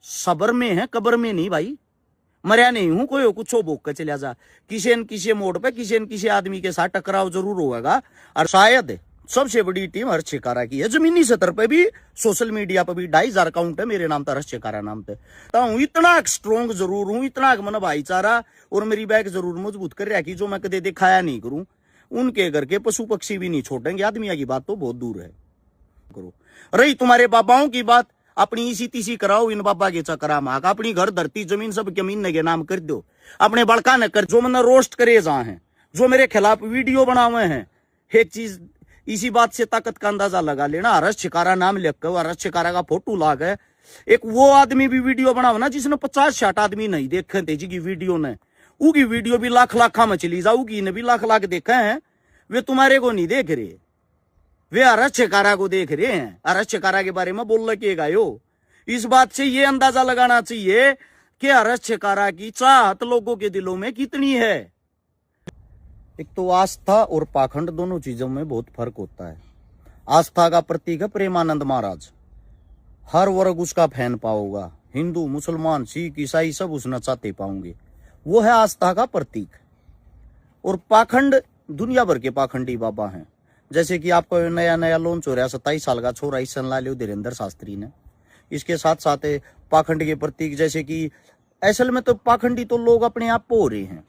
सबर में है, कब्र में नहीं भाई। मरया नहीं हूं, कोई कुछ बोक के चला जा। किसी न किसी मोड़ पे किसी न किसी आदमी के साथ टकराव जरूर होगा। और शायद सबसे बड़ी टीम हर्ष शिकारा की है। जमीनी स्तर पे भी, सोशल मीडिया पे भी 2,500 अकाउंट है मेरे नाम पर, हर्ष शिकारा नाम पे। तो हूं इतना स्ट्रोंग जरूर हूं, इतना मन भाईचारा और मेरी बैग जरूर मजबूत कर रहा कि जो मैं कदे दिखाया नहीं करूं। उनके घर के पशु पक्षी भी नहीं छोड़ेंगे। आदमिया की बात तो बहुत दूर है। करो रही तुम्हारे बाबाओं की बात, अपनी इसी तीसी कराओ इन बाबा के चक्रा माँ का। अपनी घर धरती जमीन सब जमीन के नाम कर दो। अपने बड़का न कर जो मैंने रोस्ट करे जा हैं, जो मेरे खिलाफ वीडियो बनावे हैं। एक चीज इसी बात से ताकत का अंदाजा लगा लेना, हर्ष शिकारा नाम लिख कर हर्ष शिकारा का फोटो लाग है। एक वो आदमी भी वीडियो बनाओ ना जिसने 50-60 आदमी नहीं देखे थे जी की वीडियो ने, उगी वीडियो भी लाख लाखा में चली जाओ, उगी ने भी लाख लाख देखे हैं। वे तुम्हारे को नहीं देख रहे, वे हर्ष शिकारा को देख रहे हैं। हर्ष शिकारा के बारे में बोल के गायो। इस बात से ये अंदाजा लगाना चाहिए कि हर्ष शिकारा की चाहत लोगों के दिलों में कितनी है। एक तो आस्था और पाखंड दोनों चीजों में बहुत फर्क होता है। आस्था का प्रतीक है प्रेमानंद महाराज, हर वर्ग उसका फैन पाओगा, हिंदू मुसलमान सिख ईसाई सब उस नचाते पाओगे, वो है आस्था का प्रतीक। और पाखंड दुनिया भर के पाखंडी बाबा हैं। जैसे कि आपको नया नया लॉन्च हो रहा है 27 साल का छोरा ईसन लालियो धीरेन्द्र शास्त्री ने। इसके साथ साथ पाखंड के प्रतीक जैसे कि असल में तो पाखंडी तो लोग अपने आप हो रहे हैं।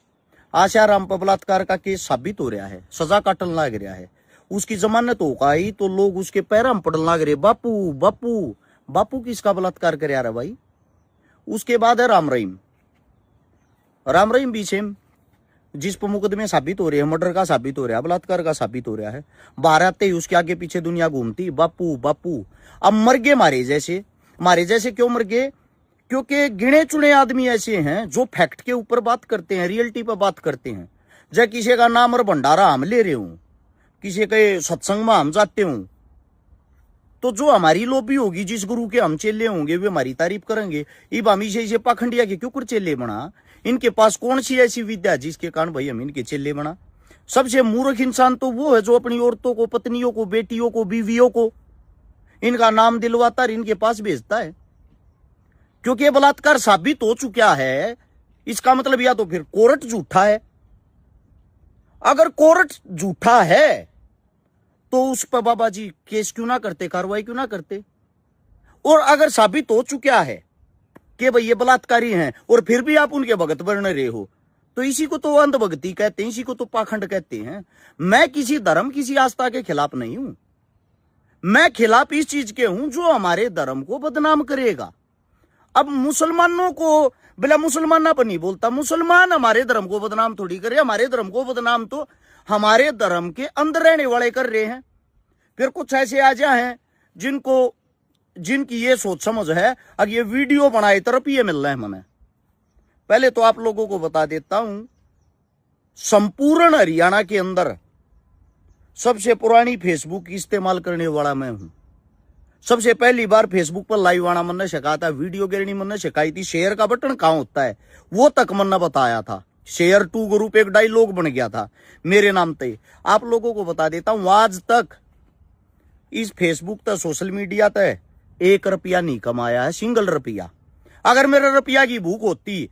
आशाराम पर बलात्कार का केस साबित हो रहा है, सजा काटन लग रहा है, उसकी जमानत हो गई तो लोग उसके पैरों में पड़न लग रहे। बापू बापू बापू किसका बलात्कार कर रहा है भाई। उसके बाद है राम रहीम। राम रहीम भी सेम, जिस पर मुकदमे साबित हो रहे हैं, मर्डर का साबित हो रहा है, बलात्कार का साबित हो रहा है, बाहर आते ही उसके आगे पीछे दुनिया घूमती बापू बापू। अब मर गए मारे जैसे क्यों मर गए? क्योंकि गिने चुने आदमी ऐसे हैं जो फैक्ट के ऊपर बात करते हैं, रियलिटी पर बात करते हैं। जब किसी का नाम और भंडारा हम ले रहे हूं, किसी के सत्संग में हम जाते हूं, तो जो हमारी लोबी होगी, जिस गुरु के हम चेले होंगे वे हमारी तारीफ करेंगे। इब हम इसे पाखंडिया के क्यों कर चेले बना? इनके पास कौन सी ऐसी विद्या जिसके कारण भाई हम इनके चेले बना? सबसे मूर्ख इंसान तो वो है जो अपनी औरतों को, पत्नियों को, बेटियों को, बीवियों को इनका नाम दिलवाता है, इनके पास भेजता है। क्योंकि बलात्कार साबित हो चुका है, इसका मतलब या तो फिर कोर्ट झूठा है। अगर कोर्ट झूठा है तो उस पर बाबा जी केस क्यों ना करते, कार्रवाई क्यों ना करते? और अगर साबित हो चुका है कि भाई ये बलात्कारी हैं और फिर भी आप उनके भगत बन रहे हो, तो इसी को तो अंधभक्ति कहते हैं, इसी को तो पाखंड कहते हैं। मैं किसी धर्म, किसी आस्था के खिलाफ नहीं हूं। मैं खिलाफ इस चीज के हूं जो हमारे धर्म को बदनाम करेगा। अब मुसलमानों को बिला मुसलमान पर नहीं बोलता, मुसलमान हमारे धर्म को बदनाम थोड़ी करे। हमारे धर्म को बदनाम तो हमारे धर्म के अंदर रहने वाले कर रहे हैं। फिर कुछ ऐसे आजा हैं जिनकी ये सोच समझ है, अब ये वीडियो बनाए तरफ ये मिल रहा है मैंने। पहले तो आप लोगों को बता देता हूं, संपूर्ण हरियाणा के अंदर सबसे पुरानी फेसबुक इस्तेमाल करने वाला मैं हूं। सबसे पहली बार फेसबुक पर लाइव आना मैंने सिखाया था, वीडियो गिरनी मैंने सिखाई थी, शेयर का बटन कहां होता है वो तक मैंने बताया था। शेयर टू ग्रुप एक डायलॉग बन गया था मेरे नाम पे। आप लोगों को बता देता हूं, आज तक इस फेसबुक तक, सोशल मिडिया तक 1 रुपया नहीं कमाया है, सिंगल रुपया। अगर मेरा रुपया की भूख होती,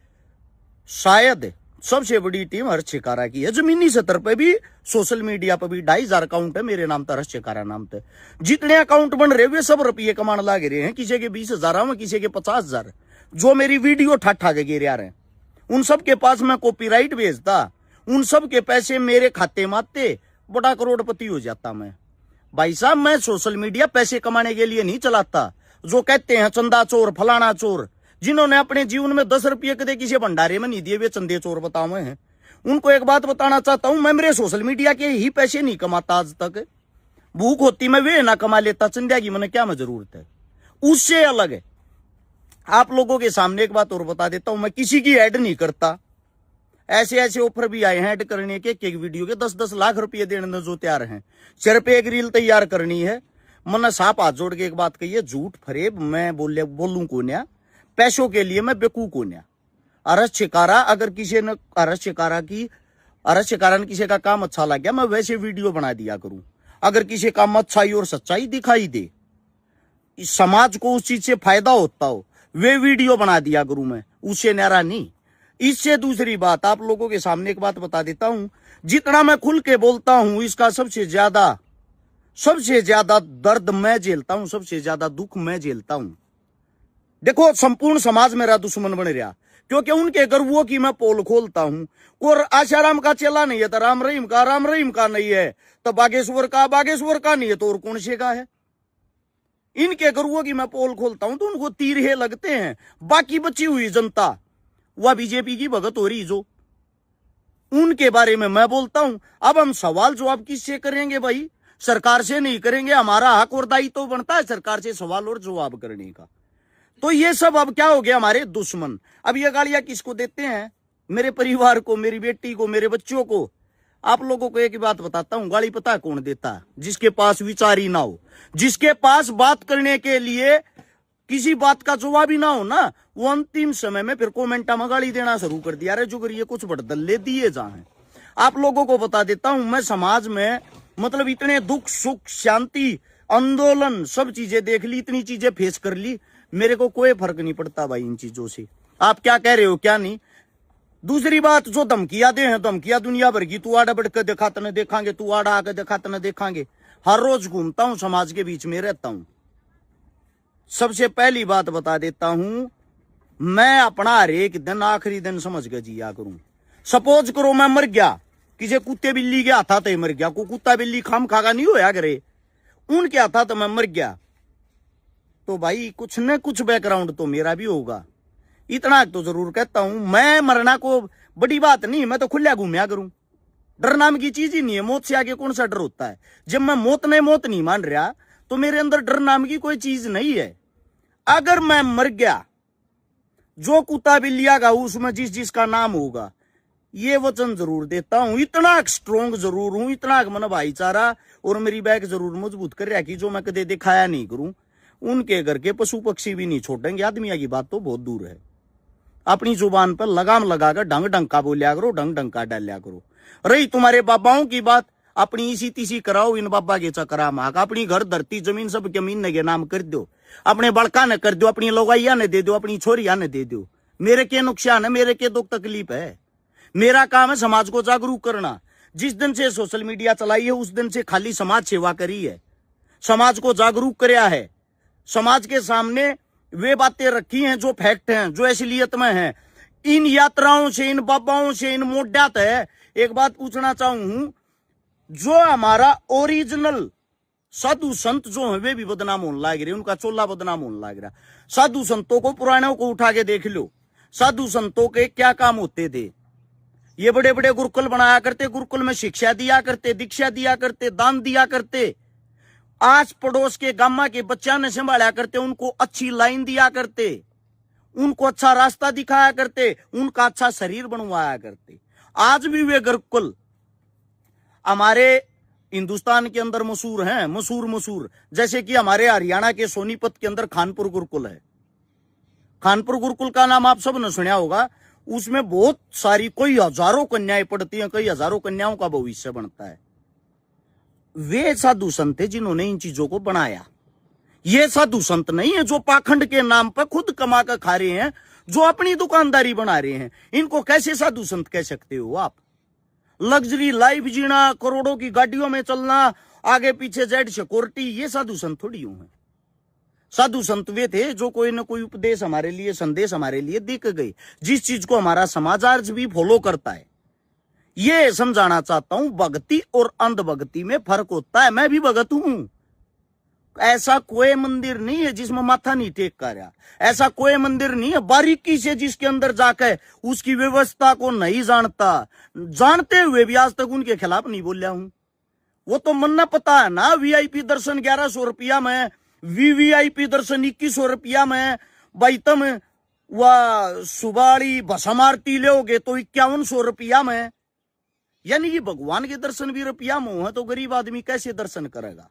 शायद सबसे बड़ी टीम हर्ष शिकारा की है। जमीनी स्तर पे भी, सोशल मीडिया पे भी 2,500 अकाउंट है मेरे नाम पर, हर्ष शिकारा नाम पे। जितने अकाउंट बन रहे वे सब रुपये कमाने लग रहे हैं, किसी के 20,000 में, किसी के 50,000। जो मेरी वीडियो ठाठा के गिर रहे हैं उन सब के पास मैं कॉपीराइट भेजता, उन सब के पैसे मेरे खाते में आते, बड़ा करोड़पति हो जाता मैं। भाई साहब, मैं सोशल मीडिया पैसे कमाने के लिए नहीं चलाता। जो कहते हैं चंदा चोर, फलाना चोर, जिन्होंने अपने जीवन में 10 रुपये कदे किसी भंडारे में नहीं दिए, वे चंदे चोर बताए हैं। उनको एक बात बताना चाहता हूं, मैं मेरे सोशल मीडिया के ही पैसे नहीं कमाता आज तक। भूख होती मैं वे ना कमा लेता, चंदा की मैंने क्या मैं जरूरत है। उससे अलग है, आप लोगों के सामने एक बात और बता देता हूं, मैं किसी की ऐड नहीं करता। ऐसे ऐसे ऑफर भी आए हैं ऐड करने के, एक वीडियो के 10-10 लाख रुपये देने जो तैयार हैं। सिर्फ एक रील तैयार करनी है। मैंने साफ हाथ जोड़ के एक बात कही है, झूठ फरेब मैं बोलूं को न्या, पैसों के लिए मैं बेकू को न्या। हर्ष शिकारा, अगर किसी ने हर्ष शिकारा ने किसी का काम अच्छा लग गया, मैं वैसे वीडियो बना दिया करूं। अगर किसी काम अच्छाई और सच्चाई दिखाई दे, इस समाज को उस चीज से फायदा होता हो, वे वीडियो बना दिया करूं मैं, उससे न्यारा नहीं। इससे दूसरी बात, आप लोगों के सामने एक बात बता देता हूं, जितना मैं खुल के बोलता हूं, इसका सबसे ज्यादा दर्द मैं झेलता हूं, सबसे ज्यादा दुख मैं झेलता हूं। देखो, संपूर्ण समाज मेरा दुश्मन बन रहा, क्योंकि उनके गर्वों की मैं पोल खोलता हूं। और आशाराम का चेला नहीं है तो राम रहीम का नहीं है तो बागेश्वर का नहीं है तो और कौन से का है। इनके गर्वों की मैं पोल खोलता हूं तो उनको तीर हे लगते हैं। बाकी बची हुई जनता वह बीजेपी की भगत हो रही, जो उनके बारे में मैं बोलता हूं। अब हम सवाल जवाब किससे करेंगे भाई? सरकार से नहीं करेंगे। हमारा हक और दायित्व तो बनता है सरकार से सवाल और जवाब करने का। तो ये सब अब क्या हो गया, हमारे दुश्मन। अब ये गालियां किसको देते हैं? मेरे परिवार को, मेरी बेटी को, मेरे बच्चों को। आप लोगों को एक बात बताता हूं, गाली पता है कौन देता है? जिसके पास विचार ही ना हो, जिसके पास बात करने के लिए किसी बात का जवाब ही ना हो ना, वो अंतिम समय में फिर कमेंटा में गाली देना शुरू कर दिया। अरे जो करिए कुछ बड़दल्ले दिए जाए। आप लोगों को बता देता हूं, मैं समाज में मतलब इतने दुख सुख शांति आंदोलन सब चीजें देख ली, इतनी चीजें फेस कर ली, मेरे को कोई फर्क नहीं पड़ता भाई इन चीजों से। आप क्या कह रहे हो क्या नहीं। दूसरी बात, जो धमकियां दे हैं, धमकियां दुनिया भर की, तू आड़ा बढ़ कर दिखा तने देखांगे, तू आड़ा आकर दिखा तने देखांगे। हर रोज घूमता हूं, समाज के बीच में रहता हूं। सबसे पहली बात बता देता हूं, मैं अपना हर एक दिन आखिरी दिन समझ के जिया करूं। सपोज करो मैं मर गया, किसी कुत्ते बिल्ली के हाथा तो मर गया, को कुत्ता बिल्ली खाम खागा नहीं होया करे, उनके हाथा तो मैं मर गया, तो भाई कुछ न कुछ बैकग्राउंड तो मेरा भी होगा। इतना तो जरूर कहता हूं, मैं मरना को बड़ी बात नहीं, मैं तो खुला घूमया करूं। डर नाम की चीज ही नहीं है। मौत से आगे कौन सा डर होता है? जब मैं मौत नहीं मान रहा तो मेरे अंदर डर नाम की कोई चीज नहीं है। अगर मैं मर गया, जो कुत्ता बिल्लिया का उसमें जिस जिसका नाम होगा, ये वचन जरूर देता हूं। इतना स्ट्रोंग जरूर हूं, इतना मन भाईचारा और मेरी बैग जरूर मजबूत कर रहा कि जो मैं कदे दिखाया नहीं करूं। उनके घर के पशु पक्षी भी नहीं छोड़ेंगे। आदमिया की बात तो बहुत दूर है। अपनी जुबान पर लगाम लगाकर ढंग का बोलिया करो, ढंग का डालिया करो। रही तुम्हारे बाबाओं की बात, अपनी इसी तीसी कराओ इन बाबा के चक्रा माक। अपनी घर धरती जमीन सब जमीन के नाम कर दो, अपने बड़का ने कर दो, अपनी लोगाइया ने दे दो, अपनी छोरिया ने दे दो। मेरे के नुकसान है, मेरे के दुख तकलीफ है। मेरा काम है समाज को जागरूक करना। जिस दिन से सोशल मीडिया चलाई है उस दिन से खाली समाज सेवा करी है, समाज को जागरूक कराया है, समाज के सामने वे बातें रखी हैं जो फैक्ट हैं, जो असलियत में हैं। इन यात्राओं से, इन बाबाओं से, इन मोड्यात है। एक बात पूछना चाहूं, जो हमारा ओरिजिनल साधु संत जो है वे भी बदनाम होने लग रहे, उनका चोला बदनाम होने लग रहा। साधु संतों को, पुराणों को उठा के देख लो, साधु संतों के क्या काम होते थे। ये बड़े बड़े गुरुकुल बनाया करते, गुरुकुल में शिक्षा दिया करते, दीक्षा दिया करते, दान दिया करते, आस पड़ोस के गामा के बच्चा ने संभाला करते, उनको अच्छी लाइन दिया करते, उनको अच्छा रास्ता दिखाया करते, उनका अच्छा शरीर बनवाया करते। आज भी वे गुरुकुल हमारे हिंदुस्तान के अंदर मशहूर हैं, मशहूर। जैसे कि हमारे हरियाणा के सोनीपत के अंदर खानपुर गुरुकुल है। खानपुर गुरुकुल का नाम आप सब ने सुना होगा। उसमें बहुत सारी, कोई हजारों कन्याएं पढ़ती हैं, कई हजारों कन्याओं का भविष्य बनता है। वे साधु संत है जिन्होंने इन चीजों को बनाया। ये साधु संत नहीं है जो पाखंड के नाम पर खुद कमा कर खा रहे हैं, जो अपनी दुकानदारी बना रहे हैं। इनको कैसे साधु संत कह सकते हो आप? लग्जरी लाइफ जीना, करोड़ों की गाड़ियों में चलना, आगे पीछे जेड सिक्योरिटी, ये साधु संत थोड़ी हैं। साधु संत वे थे जो कोई ना कोई उपदेश हमारे लिए, संदेश हमारे लिए दे के गए, जिस चीज को हमारा समाज आज भी फॉलो करता है। ये समझाना चाहता हूं, भक्ति और अंधभक्ति में फर्क होता है। मैं भी भगत हूं। ऐसा कोई मंदिर नहीं है जिसमें माथा नहीं टेक कर रहा, ऐसा कोई मंदिर नहीं है बारीकी से जिसके अंदर जाकर उसकी व्यवस्था को नहीं जानता, जानते हुए भी आज तक उनके खिलाफ नहीं बोलिया हूं। वो तो मन्ना पता है ना, वीआईपी दर्शन 1100 रुपया में, वीवीआईपी दर्शन 2100 रुपया में। भाई तुम वह सुबाड़ी भसम आरती लोगे तो 5100 रुपया में। यानी कि भगवान के दर्शन भी रुपया में है तो गरीब आदमी कैसे दर्शन करेगा?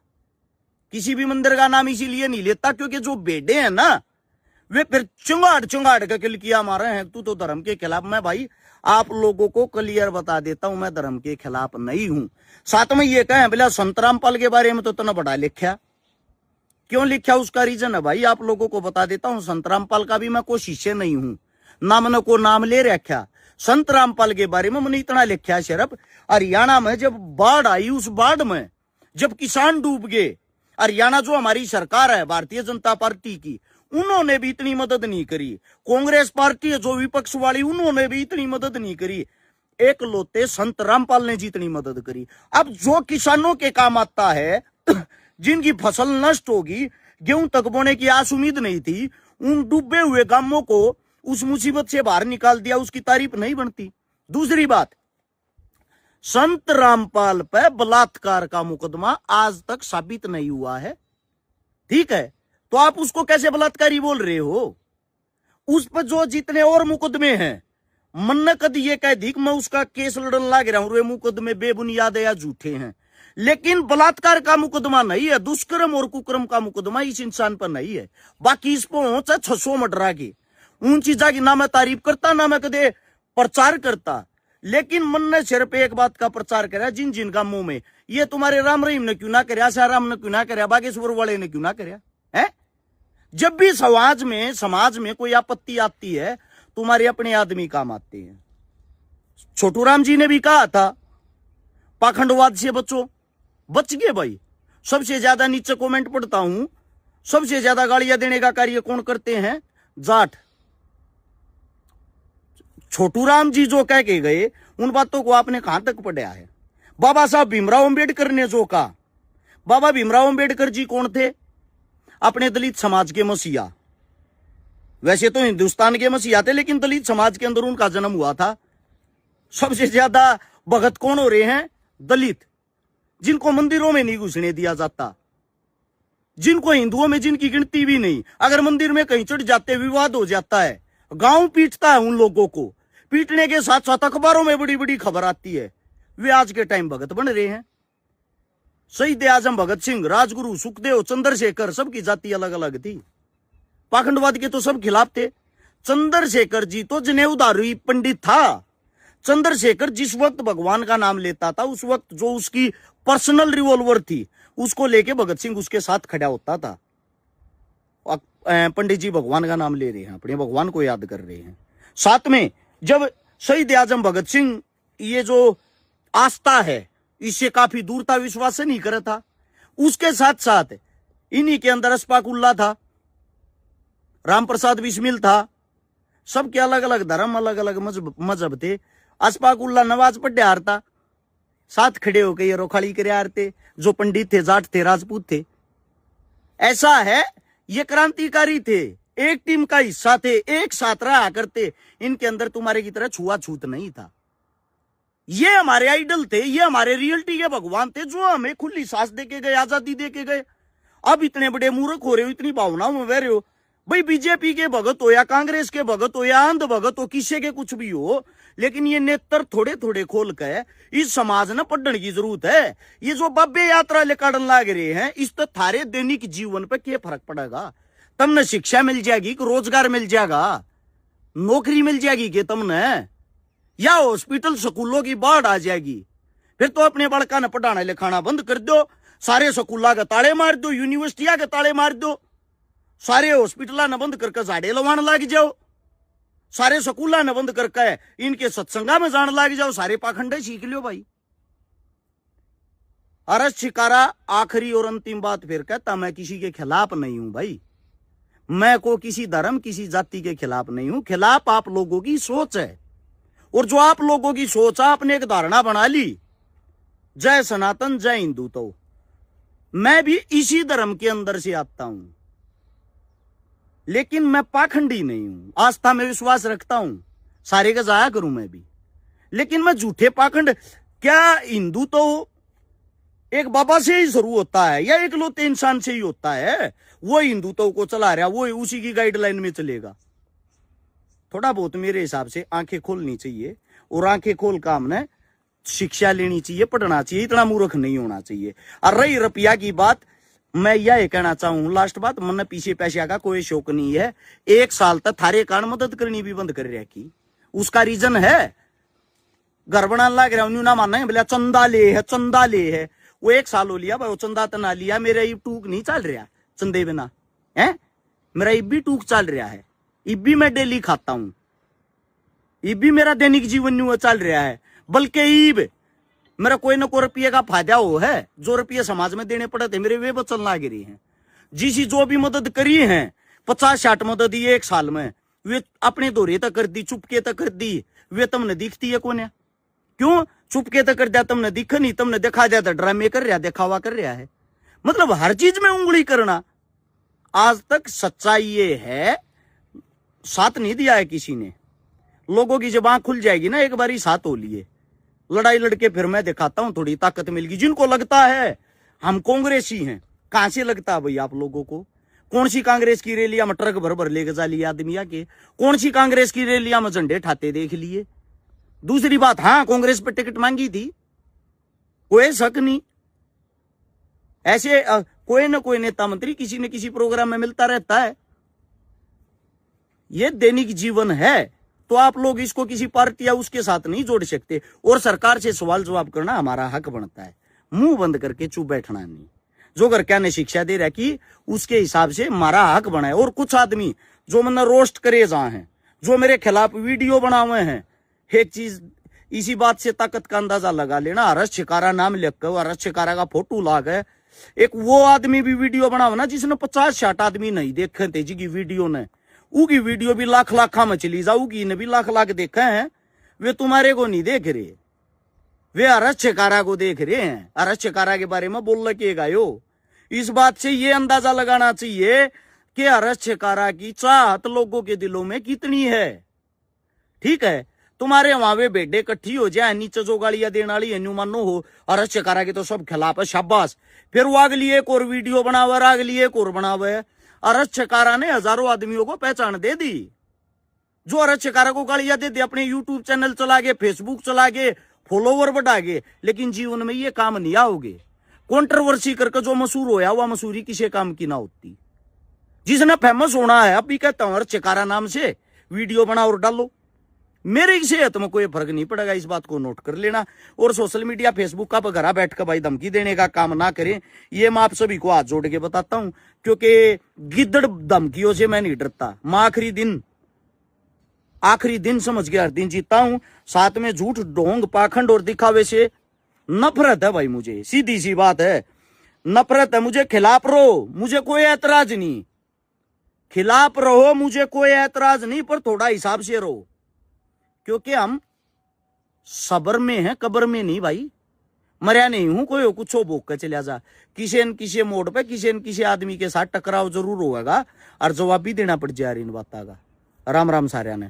किसी भी मंदिर का नाम इसीलिए नहीं लेता क्योंकि जो बेडे हैं ना, वे फिर चुंगाड़ के किलकिया मारे हैं तू तो धर्म के खिलाफ। मैं भाई आप लोगों को क्लियर बता देता हूं, मैं धर्म के खिलाफ नहीं हूं। साथ में ये कहें बोला संतराम पाल के बारे में तो तना बड़ा लिखा, क्यों लिखा उसका रीजन है भाई, आप लोगों को बता देता हूं। संत रामपाल का भी मैं कोई शिष्य नहीं हूं, नाम को नाम ले रखा। संत रामपाल के बारे में मैंने इतना लिखा सिर्फ, हरियाणा में जब बाढ़ आई, उस बाढ़ में जब किसान डूब गए, हरियाणा जो हमारी सरकार है भारतीय जनता पार्टी की, उन्होंने भी इतनी मदद नहीं करी। कांग्रेस पार्टी है जो विपक्ष वाली, उन्होंने भी इतनी मदद नहीं करी। एक लोते संत रामपाल ने जितनी मदद करी। अब जो किसानों के काम आता है, जिनकी फसल नष्ट होगी, गेहूं तक बोने की आस उम्मीद नहीं थी, उन डूबे हुए गांवों को उस मुसीबत से बाहर निकाल दिया, उसकी तारीफ नहीं बनती। दूसरी बात, संत रामपाल पे बलात्कार का मुकदमा आज तक साबित नहीं हुआ है, ठीक है, तो आप उसको कैसे बलात्कारी बोल रहे हो? उस पर जो जितने और मुकदमे हैं, मन कद ये कह दी कि मैं उसका केस लड़न लग रहा हूं, वे मुकदमे बेबुनियाद या झूठे हैं, लेकिन बलात्कार का मुकदमा नहीं है, दुष्कर्म और कुकर्म का मुकदमा इस इंसान पर नहीं है। बाकी इस पर 600 मर्डरा की उन चीजा की ना मैं तारीफ करता, ना मैं कदे प्रचार करता, लेकिन मन ने सिर्फ एक बात का प्रचार करा, जिन जिन का मुंह में ये तुम्हारे राम रहीम ने क्यों ना कराया, शाहराम ने क्यों ना कराया, बागेश्वर वाले ने क्यों ना कराया है? जब भी समाज में कोई आपत्ति आती है, तुम्हारे अपने आदमी काम आते हैं। छोटू राम जी ने भी कहा था पाखंडवाद से बचो, बच गए भाई। सबसे ज्यादा नीचे कमेंट पढ़ता हूं, सबसे ज्यादा गालियां देने का कार्य कौन करते हैं? जाट। छोटू राम जी जो कह के गए, उन बातों को आपने कहां तक पढ़ा है? बाबा साहब भीमराव अंबेडकर ने जो कहा, बाबा भीमराव अंबेडकर जी कौन थे? अपने दलित समाज के मसीहा। वैसे तो हिंदुस्तान के मसीहा थे, लेकिन दलित समाज के अंदर उनका जन्म हुआ था। सबसे ज्यादा भगत कौन हो रहे हैं? दलित, जिनको मंदिरों में नहीं घुसने दिया जाता, जिनको हिंदुओं में जिनकी गिनती भी नहीं, अगर मंदिर में कहीं चढ़ जाते विवाद हो जाता है, गांव पीटता है उन लोगों को, पीटने के साथ साथ अखबारों में बड़ी बड़ी खबर आती है, वे आज के टाइम भगत बन रहे हैं। शहीद आजम भगत सिंह, राजगुरु, सुखदेव, चंद्रशेखर, सबकी जाति अलग अलग थी। पाखंडवाद के तो सब खिलाफ थे। चंद्रशेखर जी तो जनेऊधारी पंडित था। चंद्रशेखर जिस वक्त भगवान का नाम लेता था, उस वक्त जो उसकी पर्सनल रिवॉल्वर थी, उसको लेके भगत सिंह उसके साथ खड़ा होता था। पंडित जी भगवान का नाम ले रहे हैं, अपने भगवान को याद कर रहे हैं। साथ में जब शहीद आजम भगत सिंह ये जो आस्था है, इससे काफी दूर था, विश्वास नहीं कर था, उसके साथ साथ इन्हीं के अंदर अशफाक उल्लाह था, राम प्रसाद बिस्मिल था, सबके अलग अलग धर्म, अलग अलग मजहब थे। अशफाक उल्लाह नवाज पढ़ियार था, साथ खड़े होकर ये रोखाड़ी कर थे, जो पंडित थे, जाट थे, राजपूत थे। ऐसा है, ये क्रांतिकारी थे, एक टीम का हिस्सा थे, एक साथ रहा करते। इनके अंदर तुम्हारे की तरह छुआछूत नहीं था। ये हमारे आइडल थे, ये हमारे रियलिटी के भगवान थे, जो हमें खुली सांस देके गए, आजादी देके गए। अब इतने बड़े मूर्ख हो रहे हो, इतनी भावनाओं में बह रहे हो। भाई बीजेपी के भगत हो या कांग्रेस के भगत हो या अंध भगत हो, किसी के कुछ भी हो, लेकिन ये नेत्र थोड़े थोड़े खोल के इस समाज ने पढ़ने की जरूरत है। ये जो बब्बे यात्रा लेकर लाग रहे हैं, इस तो थारे दैनिक जीवन पे क्या फर्क पड़ेगा? तुमने शिक्षा मिल जाएगी कि रोजगार मिल जाएगा, नौकरी मिल जाएगी कि तुमने, या हॉस्पिटल स्कूलों की बाढ़ आ जाएगी? फिर तो अपने बड़का ने पढ़ाना लिखाना बंद कर दो, सारे स्कूलों के ताले मार दो, यूनिवर्सिटियां के ताले मार दो, सारे हॉस्पिटल न बंद करके झाड़े लवान लग जाओ, सारे स्कूल न बंद करके इनके सत्संगा में जान लग जाओ, सारे पाखंडे सीख लो भाई। अरस शिकारा आखिरी और अंतिम बात फिर कहता, मैं किसी के खिलाफ नहीं हूं भाई, मैं को किसी धर्म किसी जाति के खिलाफ नहीं हूं। खिलाफ आप लोगों की सोच है, और जो आप लोगों की सोच आपने एक धारणा बना ली, जय सनातन जय हिंदू, तो मैं भी इसी धर्म के अंदर से आता हूं, लेकिन मैं पाखंडी नहीं हूं, आस्था में विश्वास रखता हूं, सारे का जाया करूं मैं भी, लेकिन मैं झूठे पाखंड। क्या हिंदू तो एक बाबा से ही शुरू होता है या एक लौते इंसान से ही होता है? वो हिंदुत्व को चला रहा, वो उसी की गाइडलाइन में चलेगा। थोड़ा बहुत मेरे हिसाब से आंखें खोलनी चाहिए, और आंखें खोल का हमने शिक्षा लेनी चाहिए, पढ़ना चाहिए, इतना मूर्ख नहीं होना चाहिए। और रही रुपया की बात, मैं यह कहना चाहूं लास्ट बात, मन पीछे पैसे का कोई शौक नहीं है। 1 साल तक थारे कारण मदद करनी भी बंद कर रखी, उसका रीजन है घर बना लग रहा हूं ना, मानना है बोला चंदा ले है, चंदा ले है। वो 1 साल हो लिया भाई, वो चंदा तो ना लिया, मेरा ये टूक नहीं चल रहा, चंदे बिना है। मेरा इब भी टूक चल रहा है, इब भी मैं डेली खाता हूं, इब भी मेरा दैनिक जीवन न्यू चल रहा है। बल्कि इब मेरा कोई ना कोई रुपये का फायदा हो है, जो रुपये समाज में देने पड़े थे मेरे वे बचन लाग रही हैं। जिसी जो भी मदद करी है 50-60 मदद दी एक साल में, वे अपने दौरे तक कर दी, चुपके तक कर दी, वे तुमने दिखती है कौन है? क्यों चुपके तक कर दिया? तुमने दिख नहीं, तुमने दिखा दिया था, ड्रामे कर रहा, दिखावा कर रहा है। मतलब हर चीज में उंगली करना। आज तक सच्चाई ये है, साथ नहीं दिया है किसी ने। लोगों की जब आंख खुल जाएगी ना, एक बारी साथ हो लिए, लड़ाई लड़के फिर मैं दिखाता हूं थोड़ी ताकत मिलगी। जिनको लगता है हम कांग्रेसी हैं, कहां से लगता है भाई आप लोगों को? कौन सी कांग्रेस की रैलिया में ट्रक भर भर लेके जा लिया आदमी आके? कौन सी कांग्रेस की रैलिया में झंडे ठाते देख लिए? दूसरी बात, हाँ कांग्रेस पे टिकट मांगी थी, कोई शक नहीं। ऐसे कोई ना कोई नेता मंत्री किसी न किसी प्रोग्राम में मिलता रहता है। ये दैनिक जीवन है, तो आप लोग इसको किसी पार्टी या उसके साथ नहीं जोड़ सकते। और सरकार से सवाल जवाब करना हमारा हक बनता है, मुंह बंद करके चुप बैठना नहीं। जो घर क्या ने शिक्षा दे रहा कि उसके हिसाब से हमारा हक बना है। और कुछ आदमी जो मैंने रोस्ट करे जा हैं, जो मेरे खिलाफ वीडियो बनाए हैं, एक चीज इसी बात से ताकत का अंदाजा लगा लेना। हरस शिकारा नाम लिख कर, हरस शिकारा का फोटो लाग है, एक वो आदमी भी वीडियो बनाओ ना जिसने 50-60 आदमी नहीं देखे थे जी की वीडियो ने, उगी वीडियो भी लाख लाखा में चली जाओ, उगी ने भी लाख लाख देखे हैं। वे तुम्हारे को नहीं देख रहे, वे हरस शिकारा को देख रहे हैं। हरस शिकारा के बारे में बोल के गायो। इस बात से ये अंदाजा लगाना चाहिए कि हरस शिकारा की चाहत लोगों के दिलों में कितनी है। ठीक है, तुम्हारे वहां वे बेटे इकट्ठी हो जाए, नीचे जो गालियां देने वाली है मानो हो हरस शिकारा के तो सब खिलाफ है, शाबाश। फिर वो अगली एक और वीडियो बनावे, अगली एक और बनावे। हरस शिकारा ने हजारों आदमियों को पहचान दे दी। जो हरस शिकारा को गालियां दे दी, अपने यूट्यूब चैनल चला गए, फेसबुक चला गए, फॉलोवर बढ़ा गए, लेकिन जीवन में ये काम नहीं आओगे। कंट्रोवर्सी करके जो मशहूर होया, वह मशहूरी किसी काम की ना होती। जिसने फेमस होना है, अभी कहता हूं हरस शिकारा नाम से वीडियो बनाओ और डालो, मेरी सेहत में कोई फर्क नहीं पड़ेगा। इस बात को नोट कर लेना। और सोशल मीडिया फेसबुक का घर बैठ कर भाई धमकी देने का काम ना करें, ये मैं आप सभी को हाथ जोड़ के बताता हूं। क्योंकि गिद्दड़ धमकियों से मैं नहीं डरता। मैं आखिरी दिन समझ गया, हर दिन जीता हूं। साथ में झूठ, ढोंग, पाखंड और दिखावे से नफरत है भाई मुझे, सीधी सी बात है, नफरत है मुझे। खिलाफ रहो, मुझे कोई ऐतराज नहीं, खिलाफ रहो, मुझे कोई ऐतराज नहीं, पर थोड़ा हिसाब से रहो। क्योंकि हम सबर में हैं, कब्र में नहीं भाई। मरिया नहीं हूं, कोई कुछ हो भोग कर चला जा। किसी न किसी मोड़ पे किसी न किसी आदमी के साथ टकराव जरूर होगा और जवाब भी देना पड़ जाए इन बातों का। राम राम सारिया ने।